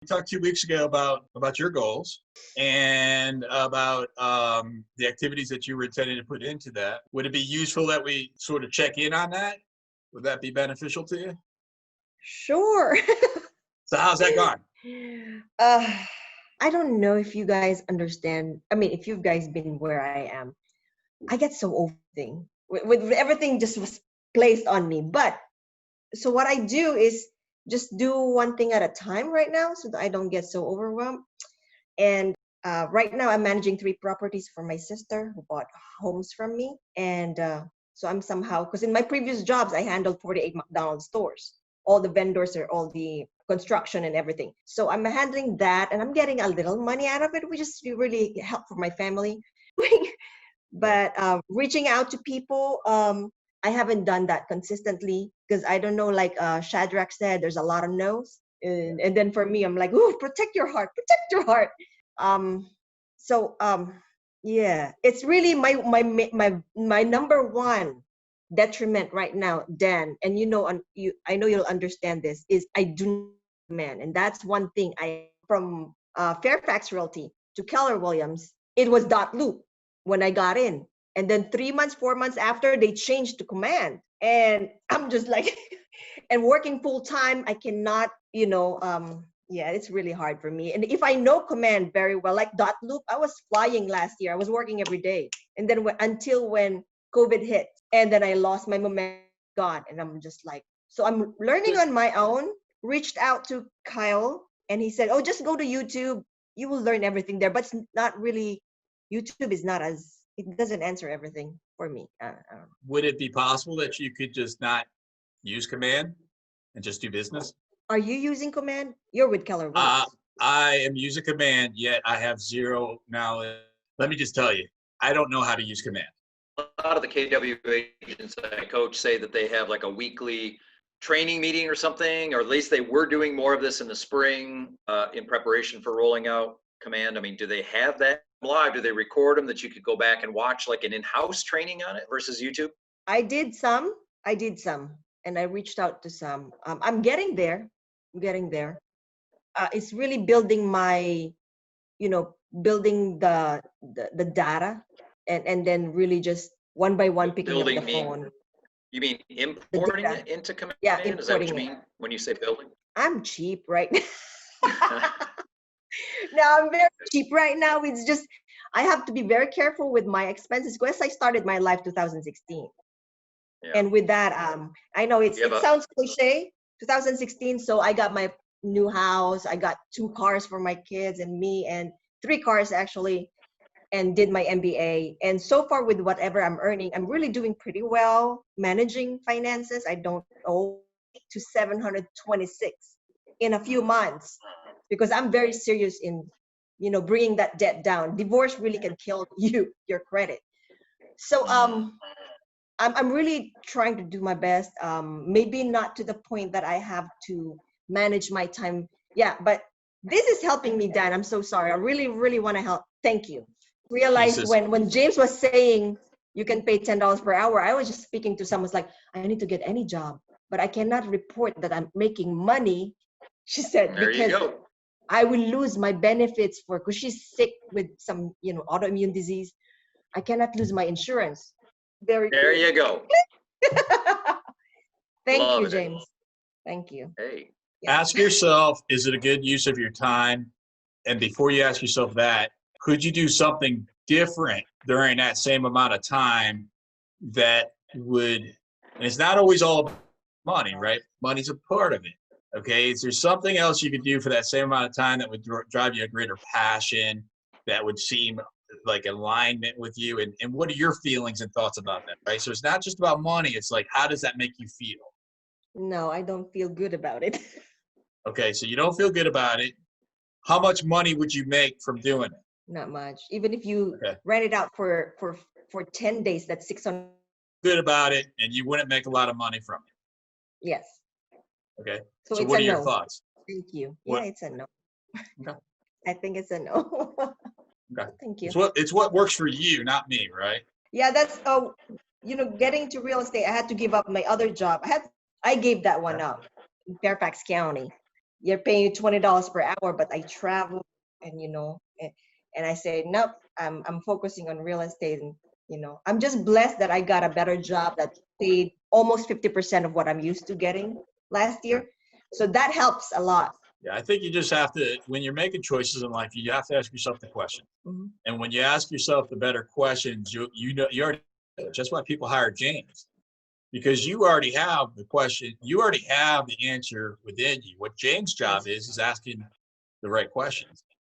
We talked 2 weeks ago about your goals and about the activities that you were intending to put into that. Would it be useful that we sort of check in on that? Would that be beneficial to you? Sure. So how's that gone? I don't know if you guys understand. I mean, if you guys been where I am, I get so overthink with everything just was placed on me. But so what I do is just do one thing at a time right now so that I don't get so overwhelmed. And right now I'm managing 3 properties for my sister who bought homes from me. And so I'm somehow, because in my previous jobs, I handled 48 McDonald's stores, all the vendors or all the construction and everything. So I'm handling that and I'm getting a little money out of it, which is really helpful for my family. But reaching out to people, I haven't done that consistently because I don't know, like Shadrach said, there's a lot of no's. And then for me, I'm like, ooh, protect your heart, protect your heart. So yeah, it's really my number one detriment right now, Dan, and I know you'll understand this, is I do man. And that's one thing from Fairfax Realty to Keller Williams, it was .loop when I got in. And then 3 months, 4 months after, they changed to command. And I'm just like, and working full time, I cannot, yeah, it's really hard for me. And if I know command very well, like .loop, I was flying last year. I was working every day. And then until when COVID hit, and then I lost my momentum, gone. And I'm just like, so I'm learning on my own. Reached out to Kyle, and he said, oh, just go to YouTube. You will learn everything there. But it's not really, YouTube is not as, it doesn't answer everything for me. I don't know. Would it be possible that you could just not use command and just do business? Are you using command? You're with Keller Williams. I am using command, yet I have zero knowledge. Let me just tell you, I don't know how to use command. A lot of the KW agents I coach say that they have like a weekly training meeting or something, or at least they were doing more of this in the spring in preparation for rolling out command. I mean, do they have that live? Do they record them that you could go back and watch like an in-house training on it versus YouTube? I did some, and I reached out to some. I'm getting there. It's really building my, building the data, and then really just one by one picking up the phone. You mean importing it into command? Yeah, is that what you mean when you say building? I'm cheap right now. No, I'm very cheap right now. It's just I have to be very careful with my expenses because I started my life 2016. Yeah. And with that, I know it sounds cliche, 2016. So I got my new house. I got 2 cars for my kids and me, and 3 cars actually, and did my MBA. And so far with whatever I'm earning, I'm really doing pretty well managing finances. I don't owe to 726 in a few months because I'm very serious in, bringing that debt down. Divorce really can kill your credit. So I'm really trying to do my best. Maybe not to the point that I have to manage my time. Yeah, but this is helping me, Dan. I'm so sorry. I really, really want to help. Thank you. Realized when James was saying you can pay $10 per hour, I was just speaking to someone like, I need to get any job, but I cannot report that I'm making money. She said, there because you go. I will lose my benefits because she's sick with some, autoimmune disease. I cannot lose my insurance. There you go. Thank you, James. Thank you. Hey. Yeah. Ask yourself, is it a good use of your time? And before you ask yourself that, could you do something different during that same amount of time that would, and it's not always all about money, right? Money's a part of it. Okay. Is there something else you could do for that same amount of time that would drive you a greater passion, that would seem like alignment with you? And what are your feelings and thoughts about that, right? So it's not just about money. It's like, how does that make you feel? No, I don't feel good about it. Okay. So you don't feel good about it. How much money would you make from doing it? Not much. Even if you rent it out for 10 days, that's $600. Good about it, and you wouldn't make a lot of money from it. Yes. Okay. So what are your thoughts? Thank you. What? Yeah, it's a no. Okay. I think it's a no. Okay. Thank you. It's what works for you, not me, right? Yeah, that's getting to real estate. I had to give up my other job. I gave that one up in Fairfax County. you're paying you $20 per hour, but I travel and, and I say, nope, I'm focusing on real estate. And, I'm just blessed that I got a better job that paid almost 50% of what I'm used to getting last year. So that helps a lot. Yeah, I think you just have to, when you're making choices in life, you have to ask yourself the question. Mm-hmm. And when you ask yourself the better questions, you already, just why people hire James, because you already have the question, you already have the answer within you. What James' job is asking the right questions.